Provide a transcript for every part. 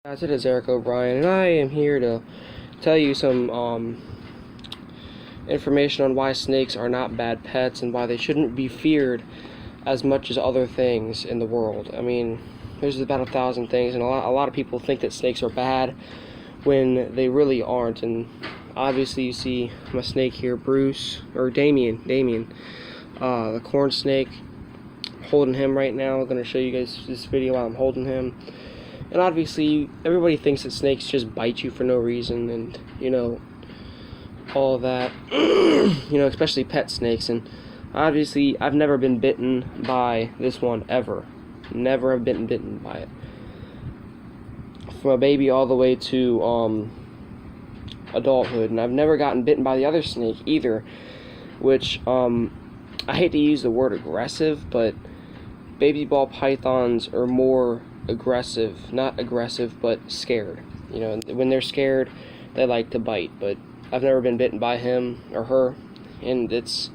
Guys, it is Eric O'Brien, and I am here to tell you some information on why snakes are not bad pets and why they shouldn't be feared as much as other things in the world. I mean, there's about 1,000 things, and a lot of people think that snakes are bad when they really aren't. And obviously, you see my snake here, Bruce, or Damien, the corn snake. Holding him right now. I'm going to show you guys this video while I'm holding him. And obviously, everybody thinks that snakes just bite you for no reason, and, all of that, especially pet snakes. And obviously, I've never been bitten by this one, ever. Never have been bitten by it. From a baby all the way to adulthood. And I've never gotten bitten by the other snake either, which, I hate to use the word aggressive, but baby ball pythons are more aggressive, not aggressive, but scared. When they're scared, they like to bite, but I've never been bitten by him or her, and it's,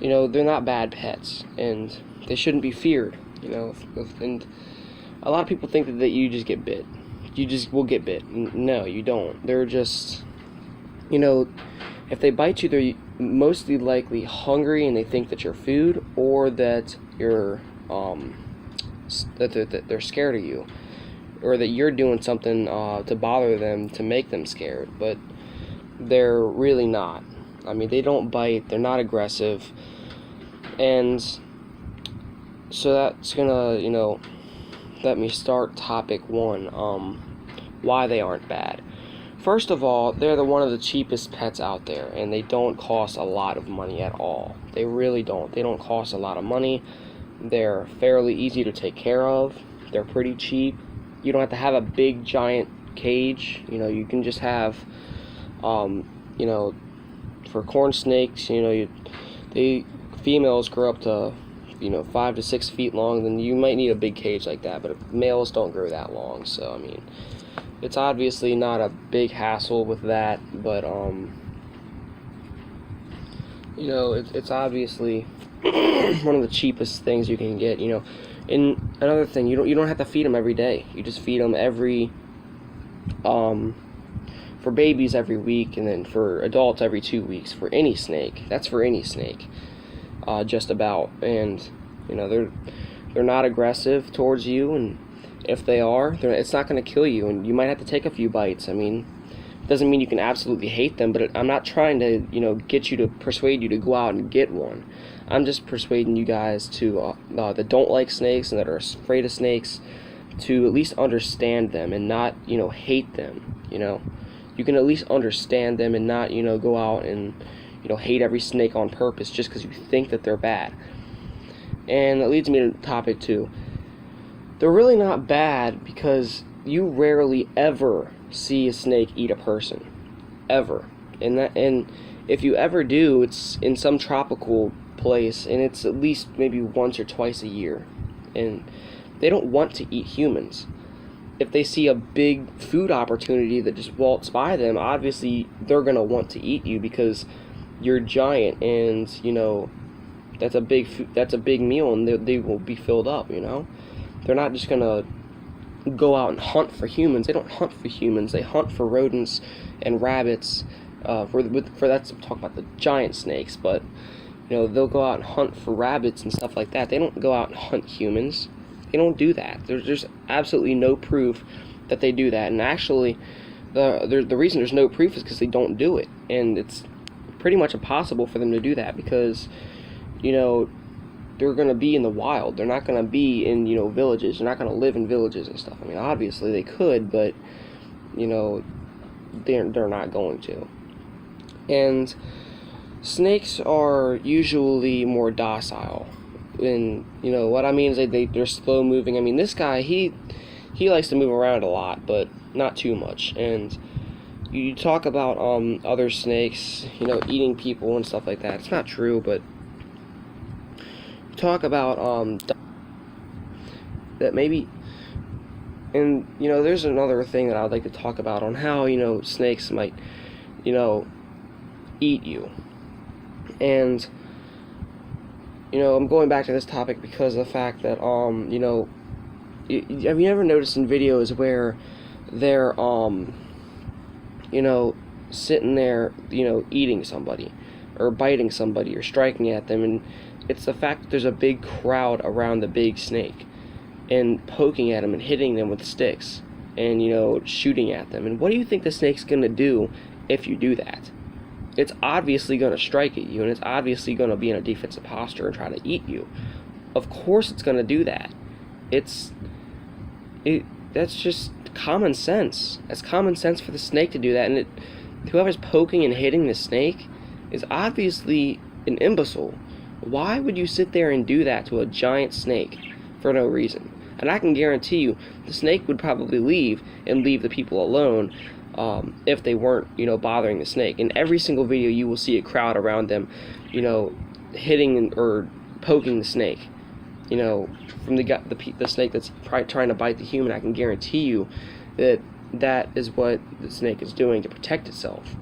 they're not bad pets, and they shouldn't be feared, and a lot of people think that you just get bit. You just will get bit. No, you don't. They're just, if they bite you, they're mostly likely hungry and they think that you're food, or that you're that they're scared of you, or that you're doing something to bother them to make them scared. But they're really not. I mean, they don't bite, they're not aggressive, and so that's gonna let me start topic one, why they aren't bad. First of all, they're one of the cheapest pets out there, and they don't cost a lot of money at all. They really don't. They don't cost a lot of money. They're fairly easy to take care of. They're pretty cheap. You don't have to have a big, giant cage. You can just have, for corn snakes, they females grow up to, 5 to 6 feet long. Then you might need a big cage like that, but males don't grow that long. So, I mean, it's obviously not a big hassle with that, but it's obviously one of the cheapest things you can get. And another thing, you don't have to feed them every day. You just feed them for babies every week, and then for adults every 2 weeks. For any snake, that's for any snake, just about. And they're not aggressive towards you, and if they are, it's not going to kill you, and you might have to take a few bites. I mean, it doesn't mean you can absolutely hate them, but I'm not trying to, get you to persuade you to go out and get one. I'm just persuading you guys to that don't like snakes and that are afraid of snakes to at least understand them and not, hate them. You can at least understand them and not, go out and, hate every snake on purpose just because you think that they're bad. And that leads me to topic two. They're really not bad because you rarely ever see a snake eat a person, ever. And if you ever do, it's in some tropical place, and it's at least maybe once or twice a year. And they don't want to eat humans. If they see a big food opportunity that just waltz by them, obviously they're gonna want to eat you because you're giant, and that's a big meal, and they will be filled up. They're not just gonna go out and hunt for humans. They don't hunt for humans. They hunt for rodents and rabbits. For that's talk about the giant snakes, but they'll go out and hunt for rabbits and stuff like that. They don't go out and hunt humans. They don't do that. There's absolutely no proof that they do that. And actually, the reason there's no proof is because they don't do it, and it's pretty much impossible for them to do that because they're going to be in the wild. They're not going to be in, villages. They're not going to live in villages and stuff. I mean, obviously they could, but, they're not going to. And snakes are usually more docile. And, what I mean is they're slow moving. I mean, this guy, he likes to move around a lot, but not too much. And you talk about other snakes, eating people and stuff like that. It's not true, but talk about that maybe, and there's another thing that I'd like to talk about on how snakes might eat you. And I'm going back to this topic because of the fact that have you ever noticed in videos where they're you know, sitting there, you know, eating somebody or biting somebody or striking at them, and it's the fact that there's a big crowd around the big snake and poking at them and hitting them with sticks and, you know, shooting at them. And what do you think the snake's gonna do if you do that? It's obviously gonna strike at you, and it's obviously gonna be in a defensive posture and try to eat you. Of course it's gonna do that. That's just common sense. That's common sense for the snake to do that, and whoever's poking and hitting the snake is obviously an imbecile. Why would you sit there and do that to a giant snake for no reason? And I can guarantee you the snake would probably leave the people alone if they weren't, you know, bothering the snake. In every single video you will see a crowd around them, you know, hitting or poking the snake. You know, from the snake that's trying to bite the human. I can guarantee you that is what the snake is doing to protect itself.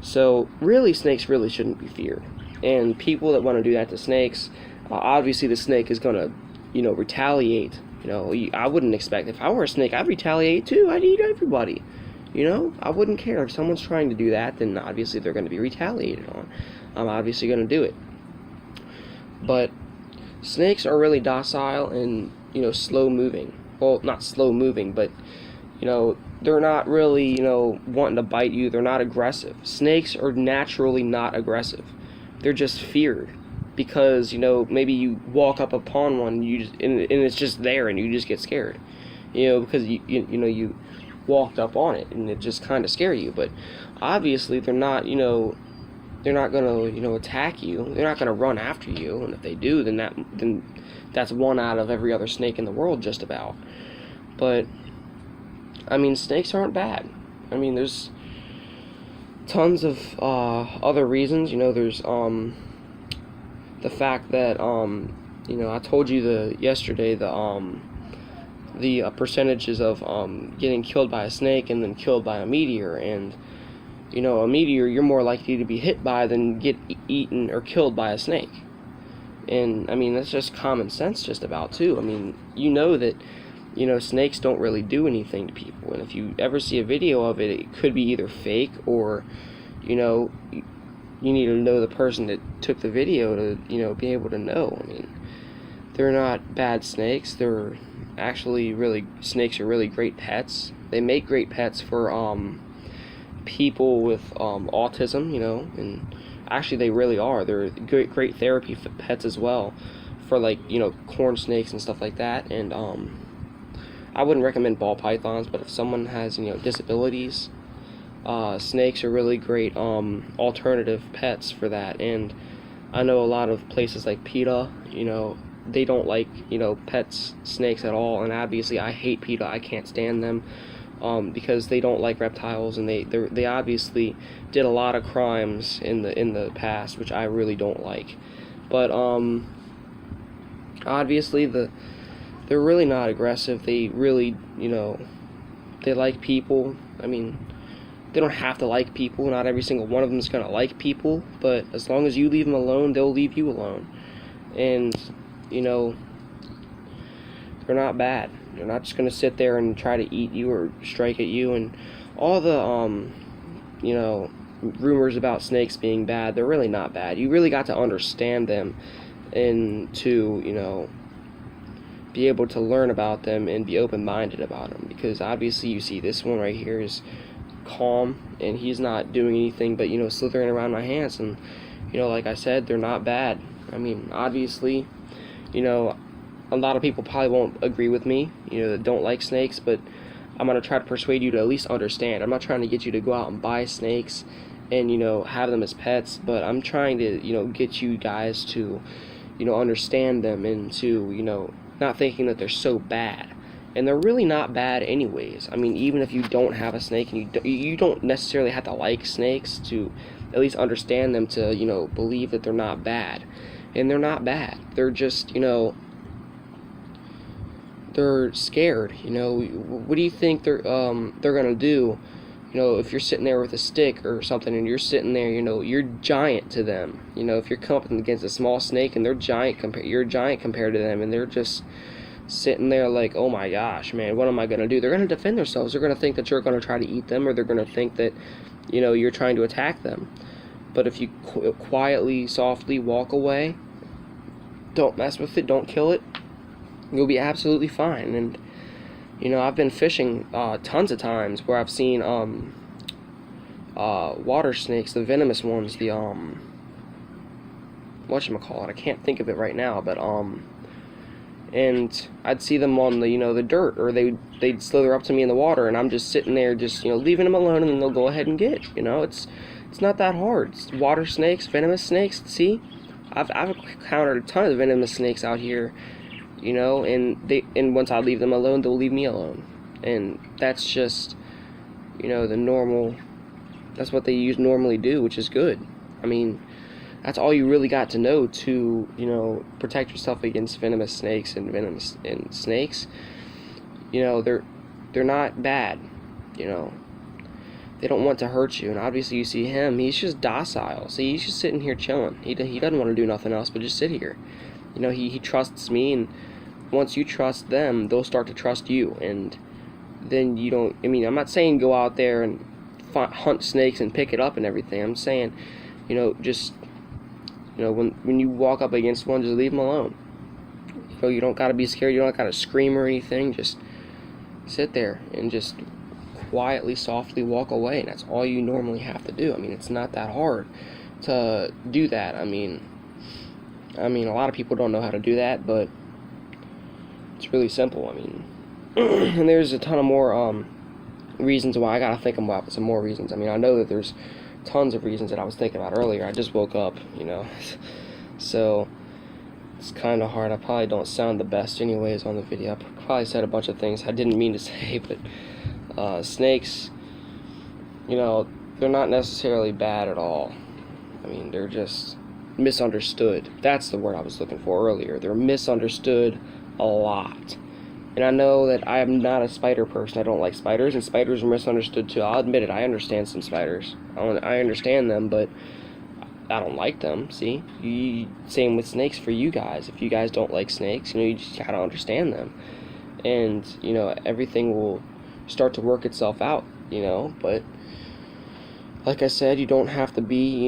So really, snakes really shouldn't be feared. And people that want to do that to snakes, obviously the snake is going to, you know, retaliate. You know, I wouldn't expect, if I were a snake, I'd retaliate too. I'd eat everybody. You know, I wouldn't care. If someone's trying to do that, then obviously they're going to be retaliated on. I'm obviously going to do it. But snakes are really docile and, you know, slow moving. Well, not slow moving, but, you know, they're not really, you know, wanting to bite you. They're not aggressive. Snakes are naturally not aggressive. They're just feared because, you know, maybe you walk up upon one and it's just there and you just get scared. You know, because you know you walked up on it and it just kind of scared you. But obviously they're not, you know, they're not gonna, you know, attack you. They're not gonna run after you, and if they do, then that's one out of every other snake in the world, just about. But I mean, snakes aren't bad. I mean, there's tons of other reasons. You know, there's the fact that you know, I told you yesterday the percentages of getting killed by a snake and then killed by a meteor. And you know, a meteor you're more likely to be hit by than get eaten or killed by a snake. And I mean, that's just common sense just about too. I mean, you know that, you know, snakes don't really do anything to people, and if you ever see a video of it, it could be either fake or, you know, you need to know the person that took the video to, you know, be able to know. I mean, they're not bad snakes. They're actually snakes are really great pets. They make great pets for people with autism, you know, and actually they really are. They're great therapy pets as well for, like, you know, corn snakes and stuff like that. And I wouldn't recommend ball pythons, but if someone has, you know, disabilities, snakes are really great alternative pets for that. And I know a lot of places like PETA, you know, they don't like, you know, snakes at all, and obviously I hate PETA. I can't stand them. Because they don't like reptiles, and they obviously did a lot of crimes in the past, which I really don't like. But obviously they're really not aggressive. They really, you know, they like people. I mean, they don't have to like people. Not every single one of them is gonna like people, but as long as you leave them alone, they'll leave you alone. And you know, they're not bad. They're not just going to sit there and try to eat you or strike at you. And all the, you know, rumors about snakes being bad, they're really not bad. You really got to understand them and to, you know, be able to learn about them and be open-minded about them. Because obviously you see this one right here is calm, and he's not doing anything but, you know, slithering around my hands. And, you know, like I said, they're not bad. I mean, obviously, you know, a lot of people probably won't agree with me, you know, that don't like snakes, but I'm going to try to persuade you to at least understand. I'm not trying to get you to go out and buy snakes and, you know, have them as pets, but I'm trying to, you know, get you guys to, you know, understand them and to, you know, not thinking that they're so bad. And they're really not bad anyways. I mean, even if you don't have a snake and you don't necessarily have to like snakes to at least understand them to, you know, believe that they're not bad. And they're not bad. They're just, you know, they're scared. You know, what do you think they're gonna do? You know, if you're sitting there with a stick or something and you're sitting there, you know, you're giant to them. You know, if you're coming up against a small snake and you're giant compared to them, and sitting there like, oh my gosh, man, what am I going to do? They're going to defend themselves. They're going to think that you're going to try to eat them, or they're going to think that, you're trying to attack them. But if you quietly, softly walk away, don't mess with it, don't kill it, you'll be absolutely fine. And, I've been fishing tons of times where I've seen water snakes, the venomous ones, the, whatchamacallit, I can't think of it right now, but, and I'd see them on the, the dirt, or they'd slither up to me in the water, and I'm just sitting there just, leaving them alone, and then they'll go ahead and get, it's not that hard. It's water snakes, venomous snakes, see? I've encountered a ton of venomous snakes out here, and once I leave them alone, they'll leave me alone. And that's just, the normal, that's what they normally do, which is good. I mean, that's all you really got to know to, protect yourself against venomous snakes and snakes. They're not bad, They don't want to hurt you, and obviously you see him, he's just docile. See, he's just sitting here chilling. He doesn't want to do nothing else but just sit here. He trusts me, and once you trust them, they'll start to trust you, and then you don't, I'm not saying go out there and hunt snakes and pick it up and everything. I'm saying, just, when you walk up against one, just leave them alone. You don't got to be scared, you don't got to scream or anything, just sit there and just quietly, softly walk away, and that's all you normally have to do. It's not that hard to do that. I mean, a lot of people don't know how to do that, but it's really simple. And there's a ton of more reasons why. I gotta think about some more reasons. I know that there's tons of reasons that I was thinking about earlier. I just woke up, so it's kind of hard. I probably don't sound the best anyways on the video. I probably said a bunch of things I didn't mean to say, but snakes, they're not necessarily bad at all. They're just misunderstood. That's the word I was looking for earlier. They're misunderstood a lot. And I know that I am not a spider person. I don't like spiders, and spiders are misunderstood too. I'll admit it. I understand some spiders. I understand them, but I don't like them. See? Same with snakes for you guys. If you guys don't like snakes, you just gotta understand them. And, everything will start to work itself out, but like I said, you don't have to be,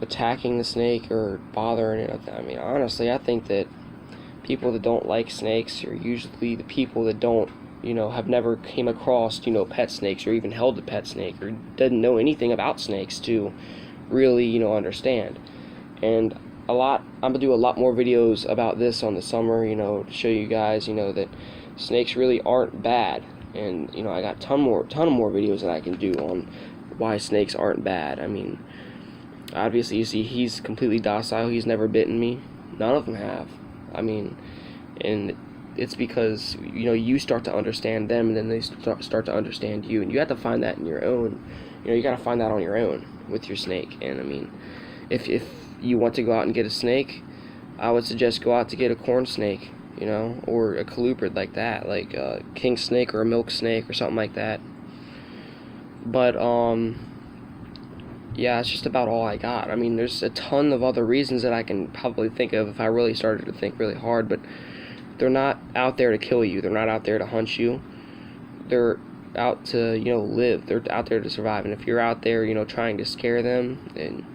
attacking the snake or bothering it. Honestly, I think that people that don't like snakes are usually the people that don't, have never came across, pet snakes, or even held a pet snake, or doesn't know anything about snakes to really, understand. And I'm gonna do a lot more videos about this on the summer, to show you guys, that snakes really aren't bad. And I got ton of more videos that I can do on why snakes aren't bad. Obviously you see he's completely docile. He's never bitten me. None of them have. And it's because you start to understand them, and then they start to understand you, and you have to find that in your own. You got to find that on your own with your snake. And if you want to go out and get a snake, I would suggest go out to get a corn snake. Or a colubrid like that, like a king snake or a milk snake or something like that. But, yeah, it's just about all I got. There's a ton of other reasons that I can probably think of if I really started to think really hard, but they're not out there to kill you. They're not out there to hunt you. They're out to, live. They're out there to survive. And if you're out there, trying to scare them and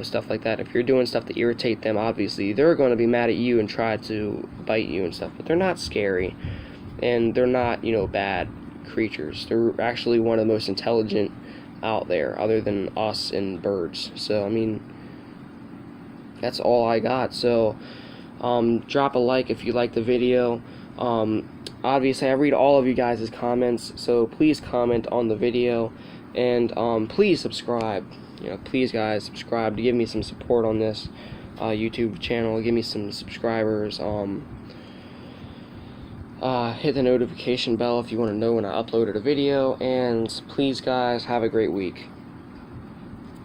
stuff like that. If you're doing stuff to irritate them, obviously, they're going to be mad at you and try to bite you and stuff. But they're not scary, and they're not, bad creatures. They're actually one of the most intelligent out there, other than us and birds. So, that's all I got. So, drop a like if you like the video. Obviously, I read all of you guys' comments, so please comment on the video, and please subscribe. Please guys, subscribe to give me some support on this YouTube channel. Give me some subscribers. Hit the notification bell if you want to know when I uploaded a video. And please guys, have a great week.